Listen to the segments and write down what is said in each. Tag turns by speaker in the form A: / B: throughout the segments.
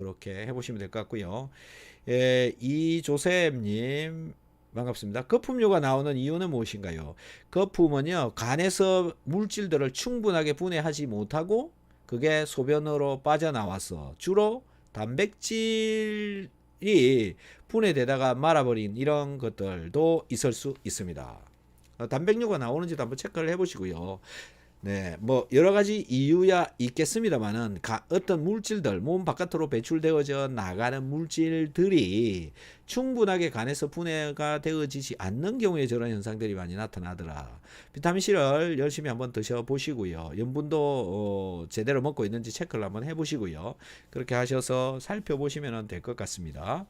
A: 그렇게 해보시면 될 것 같고요. 예, 이조셉님 반갑습니다. 거품료가 나오는 이유는 무엇인가요? 거품은요, 간에서 물질들을 충분하게 분해하지 못하고 그게 소변으로 빠져나와서 주로 단백질이 분해되다가 말아버린 이런 것들도 있을 수 있습니다. 단백뇨가 나오는지도 한번 체크를 해보시고요. 네, 뭐 여러 가지 이유야 있겠습니다만은 어떤 물질들, 몸 바깥으로 배출되어져 나가는 물질들이 충분하게 간에서 분해가 되어지지 않는 경우에 저런 현상들이 많이 나타나더라. 비타민C를 열심히 한번 드셔보시고요. 염분도 제대로 먹고 있는지 체크를 한번 해보시고요. 그렇게 하셔서 살펴보시면 될 것 같습니다.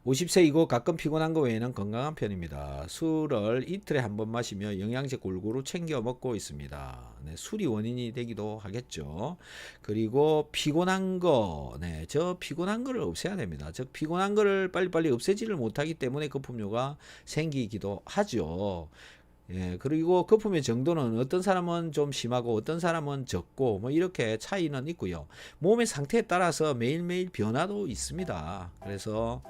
A: 50세이고 가끔 피곤한 거 외에는 건강한 편입니다. 술을 이틀에 한 번 마시며 영양제 골고루 챙겨 먹고 있습니다. 네, 술이 원인이 되기도 하겠죠. 그리고 피곤한 거, 네, 저 피곤한 거를 없애야 됩니다. 저 피곤한 거를 빨리빨리 없애지를 못하기 때문에 거품료가 생기기도 하죠. 예, 그리고 거품의 정도는 어떤 사람은 좀 심하고 어떤 사람은 적고 뭐 이렇게 차이는 있고요. 몸의 상태에 따라서 매일매일 변화도 있습니다. 그래서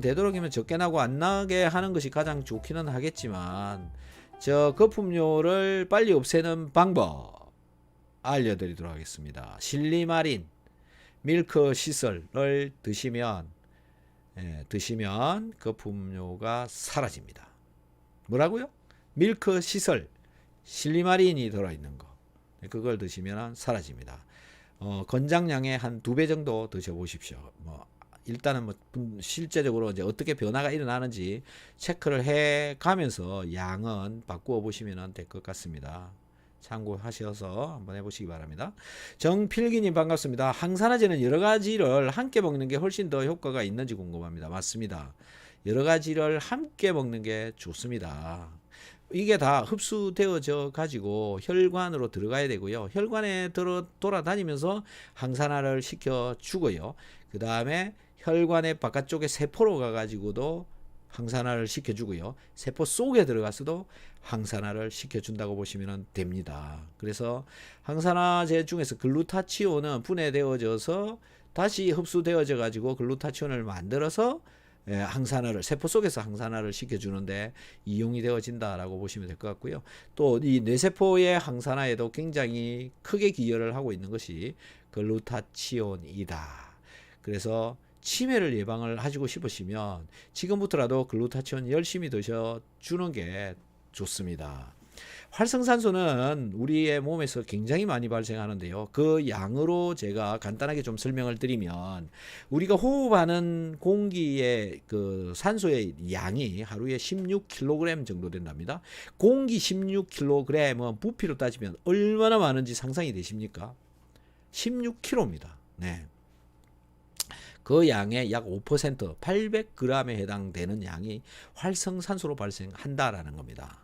A: 되도록이면 적게 나고 안 나게 하는 것이 가장 좋기는 하겠지만 저 거품료를 빨리 없애는 방법 알려드리도록 하겠습니다. 실리마린 밀크 시설을 드시면 거품료가 사라집니다. 뭐라고요? 밀크 시설 실리마린이 들어있는 거 그걸 드시면 사라집니다. 권장량의 한 2배 정도 드셔보십시오. 뭐 일단은 뭐 실제적으로 이제 어떻게 변화가 일어나는지 체크를 해 가면서 양은 바꾸어 보시면 될 것 같습니다. 참고하셔서 한번 해보시기 바랍니다. 정필기님 반갑습니다. 항산화제는 여러 가지를 함께 먹는 게 훨씬 더 효과가 있는지 궁금합니다. 맞습니다. 여러 가지를 함께 먹는 게 좋습니다. 이게 다 흡수되어져 가지고 혈관으로 들어가야 되고요. 혈관에 돌아다니면서 항산화를 시켜 주고요. 그 다음에 혈관의 바깥쪽에 세포로 가가지고도 항산화를 시켜주고요. 세포 속에 들어가서도 항산화를 시켜준다고 보시면 됩니다. 그래서 항산화제 중에서 글루타치온은 분해되어져서 다시 흡수되어져 가지고 글루타치온을 만들어서 항산화를 세포 속에서 항산화를 시켜주는데 이용이 되어진다라고 보시면 될 것 같고요. 또 이 뇌세포의 항산화에도 굉장히 크게 기여를 하고 있는 것이 글루타치온이다. 그래서 치매를 예방을 하시고 싶으시면 지금부터라도 글루타치온 열심히 드셔주는 게 좋습니다. 활성산소는 우리의 몸에서 굉장히 많이 발생하는데요. 그 양으로 제가 간단하게 좀 설명을 드리면 우리가 호흡하는 공기의 그 산소의 양이 하루에 16kg 정도 된답니다. 공기 16kg은 부피로 따지면 얼마나 많은지 상상이 되십니까? 16kg입니다. 네. 그 양의 약 5%, 800g에 해당되는 양이 활성산소로 발생한다라는 겁니다.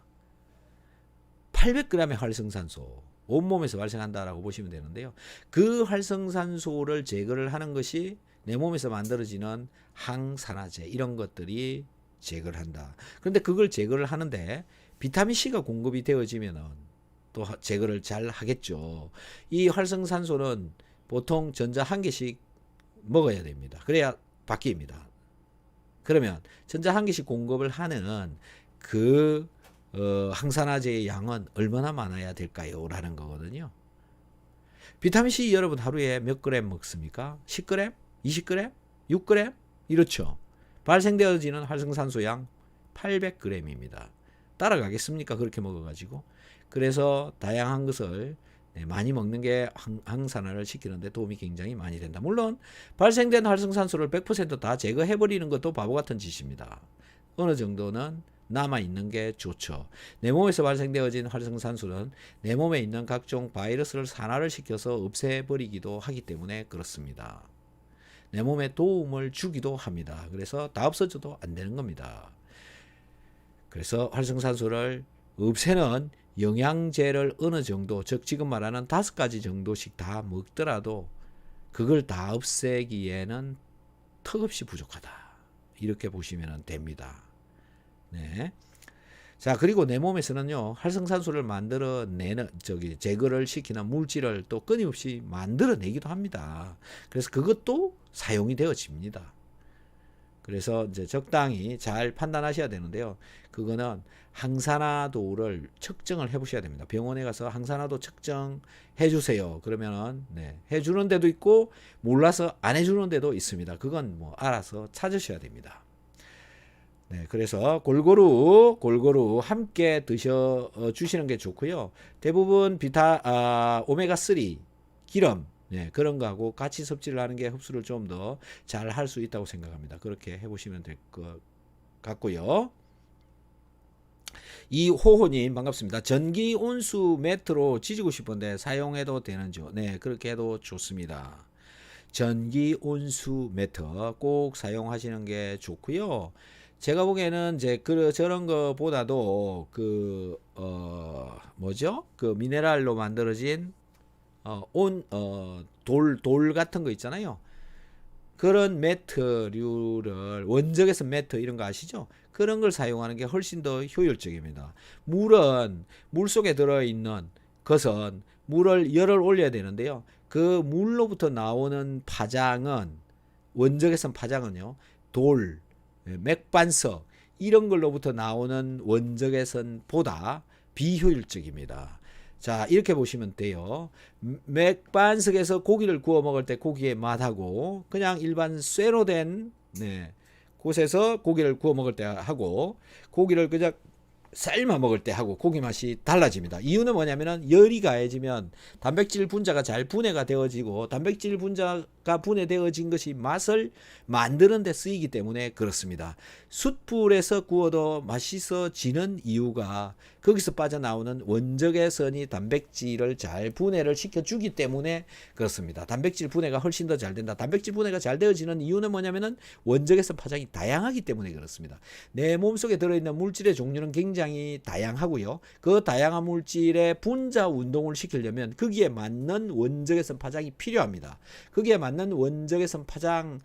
A: 800g의 활성산소 온몸에서 발생한다라고 보시면 되는데요. 그 활성산소를 제거를 하는 것이 내 몸에서 만들어지는 항산화제 이런 것들이 제거를 한다. 그런데 그걸 제거를 하는데 비타민C가 공급이 되어지면 또 제거를 잘 하겠죠. 이 활성산소는 보통 전자 한 개씩 먹어야 됩니다. 그래야 바뀝니다. 그러면 전자 한 개씩 공급을 하는 그 항산화제의 양은 얼마나 많아야 될까요? 라는 거거든요. 비타민C 여러분 하루에 몇 그램 먹습니까? 10g? 20g? 6g? 이렇죠. 발생되어지는 활성산소 양 800g입니다. 따라가겠습니까? 그렇게 먹어가지고. 그래서 다양한 것을 많이 먹는 게 항산화를 시키는데 도움이 굉장히 많이 된다. 물론 발생된 활성산소를 100%다 제거해버리는 것도 바보 같은 짓입니다. 어느 정도는 남아있는 게 좋죠. 내 몸에서 발생되어진 활성산소는 내 몸에 있는 각종 바이러스를 산화를 시켜서 없애버리기도 하기 때문에 그렇습니다. 내 몸에 도움을 주기도 합니다. 그래서 다 없어져도 안 되는 겁니다. 그래서 활성산소를 없애는 영양제를 어느 정도, 즉 지금 말하는 5가지 정도씩 다 먹더라도 그걸 다 없애기에는 턱없이 부족하다. 이렇게 보시면 됩니다. 네. 자, 그리고 내 몸에서는요, 활성산소를 만들어내는, 제거를 시키는 물질을 또 끊임없이 만들어내기도 합니다. 그래서 그것도 사용이 되어집니다. 그래서 이제 적당히 잘 판단하셔야 되는데요. 그거는 항산화도를 측정을 해 보셔야 됩니다. 병원에 가서 항산화도 측정해 주세요. 그러면은, 네, 해 주는 데도 있고, 몰라서 안 해 주는 데도 있습니다. 그건 뭐 알아서 찾으셔야 됩니다. 네, 그래서 골고루 함께 드셔 주시는 게 좋고요. 대부분 오메가3 기름, 네, 그런 거하고 같이 섭취를 하는 게 흡수를 좀 더 잘 할 수 있다고 생각합니다. 그렇게 해보시면 될 것 같고요. 이호호님 반갑습니다. 전기 온수 매트로 지지고 싶은데 사용해도 되는지요? 네, 그렇게 해도 좋습니다. 전기 온수 매트 꼭 사용하시는 게 좋고요. 제가 보기에는 이제 저런 거보다도 뭐죠? 그 미네랄로 만들어진 돌 같은 거 있잖아요. 그런 매트류를 원적외선 매트 이런 거 아시죠? 그런 걸 사용하는 게 훨씬 더 효율적입니다. 물은 물 속에 들어있는 것은 물을 열을 올려야 되는데요. 그 물로부터 나오는 파장은 원적외선 파장은요. 돌, 맥반석 이런 걸로부터 나오는 원적외선보다 비효율적입니다. 자, 이렇게 보시면 돼요. 맥반석에서 고기를 구워 먹을 때 고기의 맛하고 그냥 일반 쇠로 된 곳에서 고기를 구워 먹을 때 하고 고기를 그냥 삶아 먹을 때 하고 고기 맛이 달라집니다. 이유는 뭐냐면은 열이 가해지면 단백질 분자가 잘 분해가 되어지고 단백질 분자가 분해되어진 것이 맛을 만드는 데 쓰이기 때문에 그렇습니다. 숯불에서 구워도 맛있어지는 이유가 거기서 빠져나오는 원적외선이 단백질을 잘 분해를 시켜주기 때문에 그렇습니다. 단백질 분해가 훨씬 더 잘 된다. 단백질 분해가 잘 되어지는 이유는 뭐냐면은 원적외선 파장이 다양하기 때문에 그렇습니다. 내 몸속에 들어있는 물질의 종류는 굉장히 다양하고요. 그 다양한 물질의 분자 운동을 시키려면 거기에 맞는 원적외선 파장이 필요합니다. 거기에 맞는 원적외선 파장이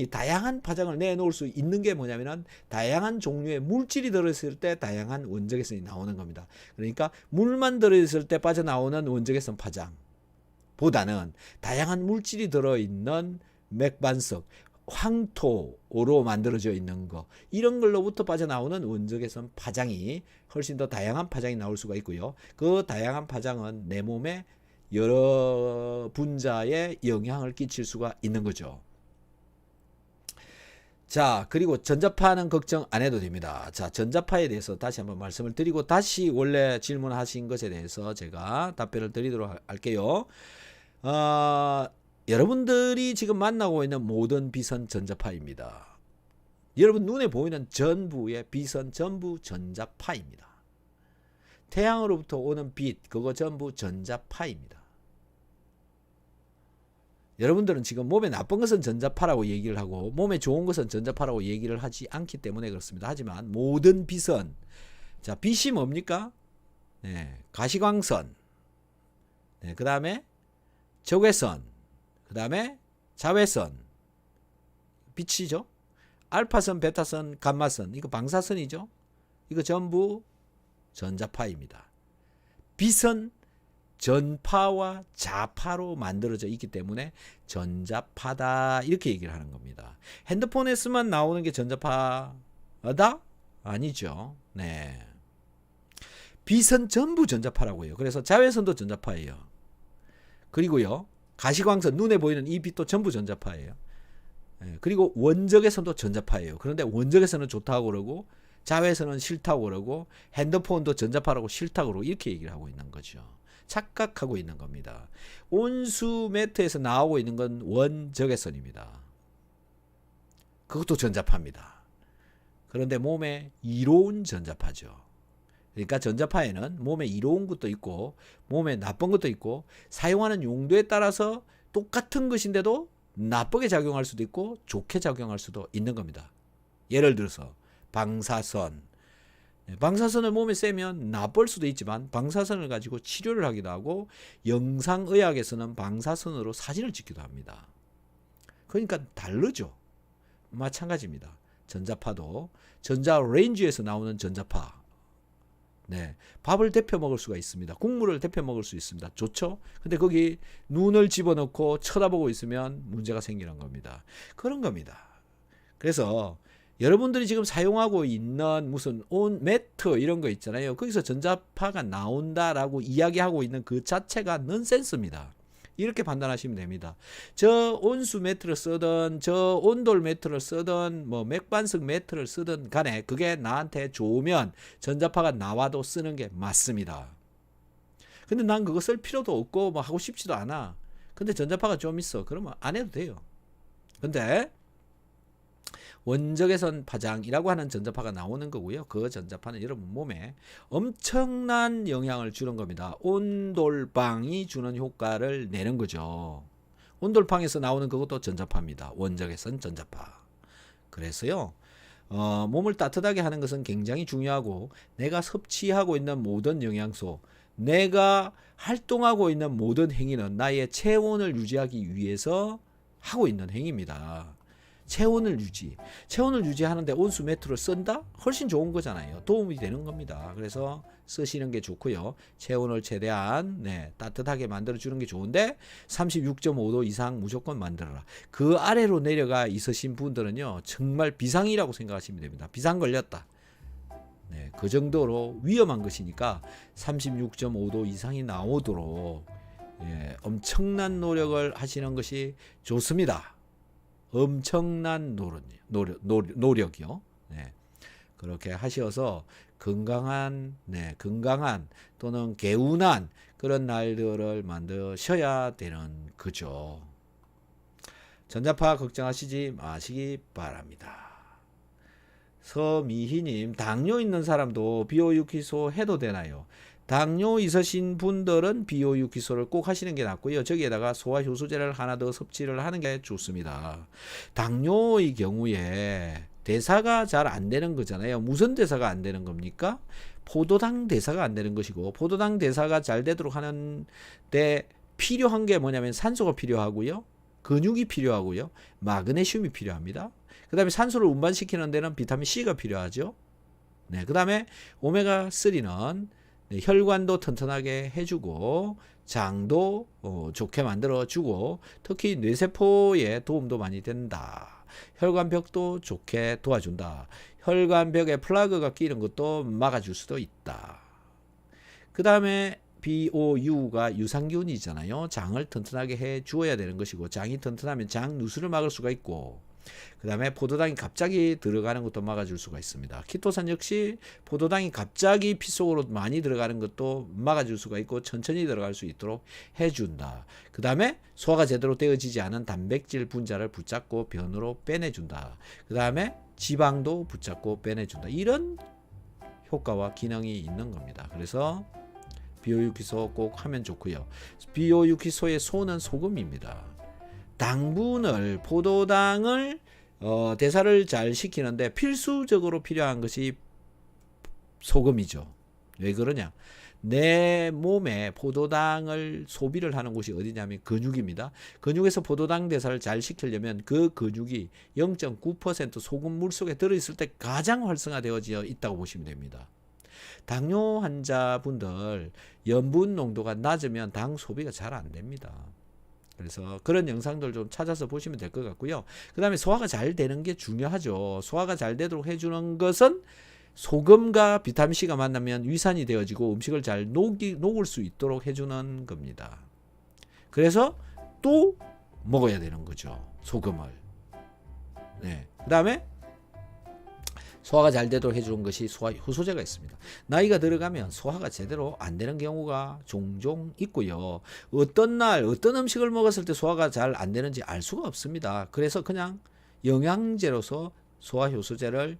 A: 다양한 파장을 내놓을 수 있는 게 뭐냐면은 다양한 종류의 물질이 들어있을 때 다양한 원적외선이 나오는 겁니다. 그러니까 물만 들어있을 때 빠져나오는 원적외선 파장보다는 다양한 물질이 들어있는 맥반석, 황토로 만들어져 있는 거 이런 걸로부터 빠져나오는 원적외선 파장이 훨씬 더 다양한 파장이 나올 수가 있고요. 그 다양한 파장은 내 몸에 여러 분자에 영향을 끼칠 수가 있는 거죠. 자, 그리고 전자파는 걱정 안 해도 됩니다. 자, 전자파에 대해서 다시 한번 말씀을 드리고 다시 원래 질문하신 것에 대해서 제가 답변을 드리도록 할게요. 여러분들이 지금 만나고 있는 모든 빛은 전자파입니다. 여러분 눈에 보이는 전부의 빛은 전부 전자파입니다. 태양으로부터 오는 빛, 그거 전부 전자파입니다. 여러분들은 지금 몸에 나쁜 것은 전자파라고 얘기를 하고 몸에 좋은 것은 전자파라고 얘기를 하지 않기 때문에 그렇습니다. 하지만 모든 빛은, 자, 빛이 뭡니까? 네, 가시광선, 네, 그 다음에 적외선, 그 다음에 자외선, 빛이죠. 알파선, 베타선, 감마선, 이거 방사선이죠. 이거 전부 전자파입니다. 빛은 전파와 자파로 만들어져 있기 때문에 전자파다 이렇게 얘기를 하는 겁니다. 핸드폰에서만 나오는 게 전자파다? 아니죠. 네. 빛은 전부 전자파라고요. 그래서 자외선도 전자파예요. 그리고요, 가시광선, 눈에 보이는 이 빛도 전부 전자파예요. 그리고 원적외선도 전자파예요. 그런데 원적외선은 좋다고 그러고 자외선은 싫다고 그러고 핸드폰도 전자파라고 싫다고 그러고 이렇게 얘기를 하고 있는 거죠. 착각하고 있는 겁니다. 온수 매트에서 나오고 있는 건 원적외선입니다. 그것도 전자파입니다. 그런데 몸에 이로운 전자파죠. 그러니까 전자파에는 몸에 이로운 것도 있고 몸에 나쁜 것도 있고 사용하는 용도에 따라서 똑같은 것인데도 나쁘게 작용할 수도 있고 좋게 작용할 수도 있는 겁니다. 예를 들어서 방사선. 방사선을 몸에 쐬면 나쁠 수도 있지만 방사선을 가지고 치료를 하기도 하고 영상의학에서는 방사선으로 사진을 찍기도 합니다. 그러니까 다르죠. 마찬가지입니다. 전자파도 전자레인지에서 나오는 전자파 네, 밥을 데펴 먹을 수가 있습니다. 국물을 데펴 먹을 수 있습니다. 좋죠? 근데 거기 눈을 집어넣고 쳐다보고 있으면 문제가 생기는 겁니다. 그런 겁니다. 그래서 여러분들이 지금 사용하고 있는 무슨 온 매트 이런 거 있잖아요. 거기서 전자파가 나온다라고 이야기하고 있는 그 자체가 넌센스입니다. 이렇게 판단하시면 됩니다. 저 온수 매트를 쓰든 저 온돌 매트를 쓰든 뭐 맥반석 매트를 쓰든 간에 그게 나한테 좋으면 전자파가 나와도 쓰는 게 맞습니다. 근데 난 그거 쓸 필요도 없고 뭐 하고 싶지도 않아. 근데 전자파가 좀 있어. 그러면 안 해도 돼요. 근데 원적외선 파장이라고 하는 전자파가 나오는 거고요. 그 전자파는 여러분 몸에 엄청난 영향을 주는 겁니다. 온돌방이 주는 효과를 내는 거죠. 온돌방에서 나오는 그것도 전자파입니다. 원적외선 전자파. 그래서요. 몸을 따뜻하게 하는 것은 굉장히 중요하고 내가 섭취하고 있는 모든 영양소, 내가 활동하고 있는 모든 행위는 나의 체온을 유지하기 위해서 하고 있는 행위입니다. 체온을 유지하는데 온수 매트를 쓴다? 훨씬 좋은 거잖아요. 도움이 되는 겁니다. 그래서 쓰시는 게 좋고요. 체온을 최대한 따뜻하게 만들어주는 게 좋은데 36.5도 이상 무조건 만들어라. 그 아래로 내려가 있으신 분들은요. 정말 비상이라고 생각하시면 됩니다. 비상 걸렸다. 그 정도로 위험한 것이니까 36.5도 이상이 나오도록 엄청난 노력을 하시는 것이 좋습니다. 엄청난 노력이요. 그렇게 하셔서 건강한 또는 개운한 그런 날들을 만드셔야 되는 거죠. 전자파 걱정하시지 마시기 바랍니다. 서미희님, 당뇨 있는 사람도 비오유키소 해도 되나요? 당뇨 있으신 분들은 비오유키소를 꼭 하시는 게 낫고요. 저기에다가 소화효소제를 하나 더 섭취를 하는 게 좋습니다. 당뇨의 경우에 대사가 잘 안 되는 거잖아요. 무슨 대사가 안 되는 겁니까? 포도당 대사가 안 되는 것이고, 포도당 대사가 잘 되도록 하는데 필요한 게 뭐냐면 산소가 필요하고요. 근육이 필요하고요. 마그네슘이 필요합니다. 그 다음에 산소를 운반시키는 데는 비타민C가 필요하죠. 그 다음에 오메가3는 혈관도 튼튼하게 해주고 장도 좋게 만들어주고 특히 뇌세포에 도움도 많이 된다. 혈관벽도 좋게 도와준다. 혈관벽에 플라그가 끼는 것도 막아줄 수도 있다. 그 다음에 BOU가 유산균이잖아요. 장을 튼튼하게 해 주어야 되는 것이고 장이 튼튼하면 장 누수를 막을 수가 있고 그 다음에 포도당이 갑자기 들어가는 것도 막아줄 수가 있습니다. 키토산 역시 포도당이 갑자기 피 속으로 많이 들어가는 것도 막아줄 수가 있고 천천히 들어갈 수 있도록 해준다. 그 다음에 소화가 제대로 되어지지 않은 단백질 분자를 붙잡고 변으로 빼내준다. 그 다음에 지방도 붙잡고 빼내준다. 이런 효과와 기능이 있는 겁니다. 그래서 비오유키소 꼭 하면 좋고요. 비오유키소의 소는 소금입니다. 당분을 포도당을 대사를 잘 시키는데 필수적으로 필요한 것이 소금이죠. 왜 그러냐? 내 몸에 포도당을 소비를 하는 곳이 어디냐면 근육입니다. 근육에서 포도당 대사를 잘 시키려면 그 근육이 0.9% 소금 물속에 들어있을 때 가장 활성화되어져 있다고 보시면 됩니다. 당뇨 환자분들 염분 농도가 낮으면 당 소비가 잘 안 됩니다. 그래서 그런 영상들 좀 찾아서 보시면 될 것 같고요. 그 다음에 소화가 잘 되는 게 중요하죠. 소화가 잘 되도록 해주는 것은 소금과 비타민C가 만나면 위산이 되어지고 음식을 잘 녹을 수 있도록 해주는 겁니다. 그래서 또 먹어야 되는 거죠. 소금을. 그 다음에 소화가 잘 되도록 해주는 것이 소화효소제가 있습니다. 나이가 들어가면 소화가 제대로 안 되는 경우가 종종 있고요. 어떤 날 어떤 음식을 먹었을 때 소화가 잘 안 되는지 알 수가 없습니다. 그래서 그냥 영양제로서 소화효소제를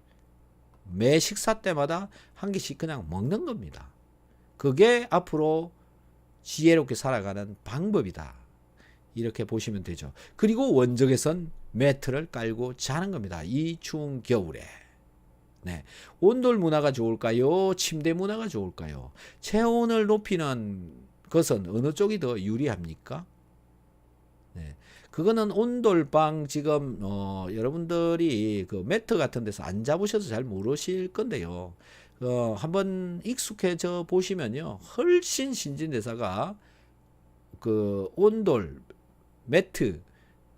A: 매 식사 때마다 한 개씩 그냥 먹는 겁니다. 그게 앞으로 지혜롭게 살아가는 방법이다. 이렇게 보시면 되죠. 그리고 원적외선 매트를 깔고 자는 겁니다. 이 추운 겨울에. 온돌 문화가 좋을까요? 침대 문화가 좋을까요? 체온을 높이는 것은 어느 쪽이 더 유리합니까? 그거는 온돌방 지금 여러분들이 그 매트 같은 데서 안 잡으셔도 잘 모르실 건데요. 한번 익숙해져 보시면요. 훨씬 신진대사가 그 온돌, 매트,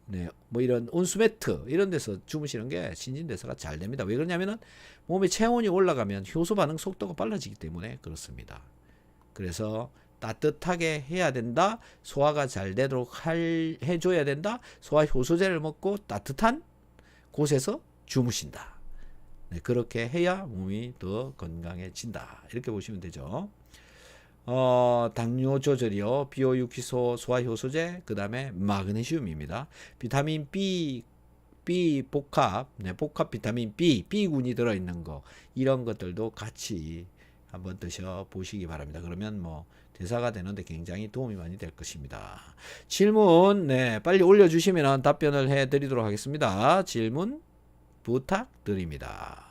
A: 네, 뭐 이런 온수 매트 이런 데서 주무시는 게 신진대사가 잘 됩니다. 왜 그러냐면은 몸의 체온이 올라가면 효소 반응 속도가 빨라지기 때문에 그렇습니다. 그래서 따뜻하게 해야 된다. 소화가 잘 되도록 해줘야 된다. 소화 효소제를 먹고 따뜻한 곳에서 주무신다. 네, 그렇게 해야 몸이 더 건강해진다. 이렇게 보시면 되죠. 당뇨 조절이요. 비오유키소 소화효소제, 그 다음에 마그네슘입니다. 비타민 B 복합, 네, 복합 비타민 B군이 들어있는 거, 이런 것들도 같이 한번 드셔 보시기 바랍니다. 그러면 뭐 대사가 되는데 굉장히 도움이 많이 될 것입니다. 질문, 네, 빨리 올려주시면 답변을 해드리도록 하겠습니다. 질문 부탁드립니다.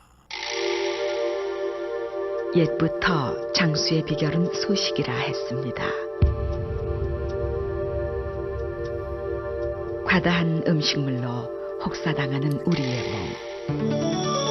B: 옛부터 장수의 비결은 소식이라 했습니다. 과다한 음식물로 혹사당하는 우리의 몸.